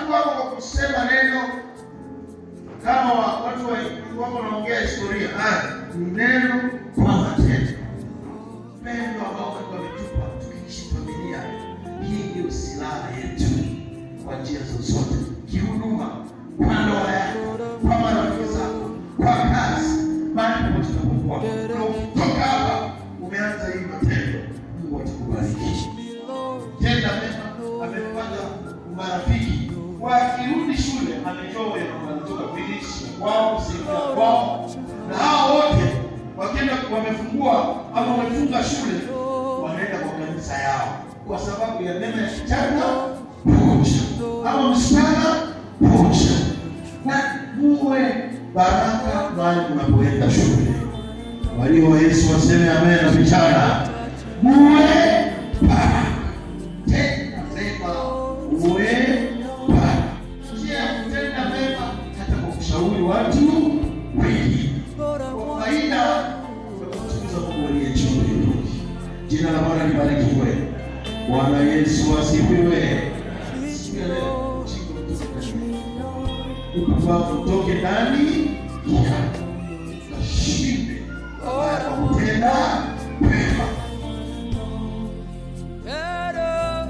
tu wako kwa kusema neno kama watu wako wanaongea historia. Ni neno kwa matendo. Pendo ambao wametupa tukiishi familia. Hii ndio silaha yetu kwa njia zozote. Kihuduma, kwa ndoa yako, kwa marafiki zako, kwa kazi, mahali popote unapokuwa. Kutoka hapa umeanza hii matendo. Mungu atakubariki. Tenda mema. Amepata marafiki. Wakirudi shule amejua wanatoka kuishi kwao, kusaidia kwao. Na hao wote wakienda wamefungua ama wamefunga shule, wanaenda kwa kanisa yao kwa sababu ya neno ya kijana moja ama msichana moja. Na muwe baraka mahali unapoenda shule. Walio wa Yesu waseme amen. Na vijana muwe baraka. Tena sema muwe baraka. Njia ya kutenda mema hata kwa kushauri watu wengine. Kwa faida ya kutukuza Mungu aliye juu. Jina la Bwana libarikiwe. Bwana Yesu asifiwe. Siku ya leo ukafahamu utoke ndani ya kashinde kwa kutenda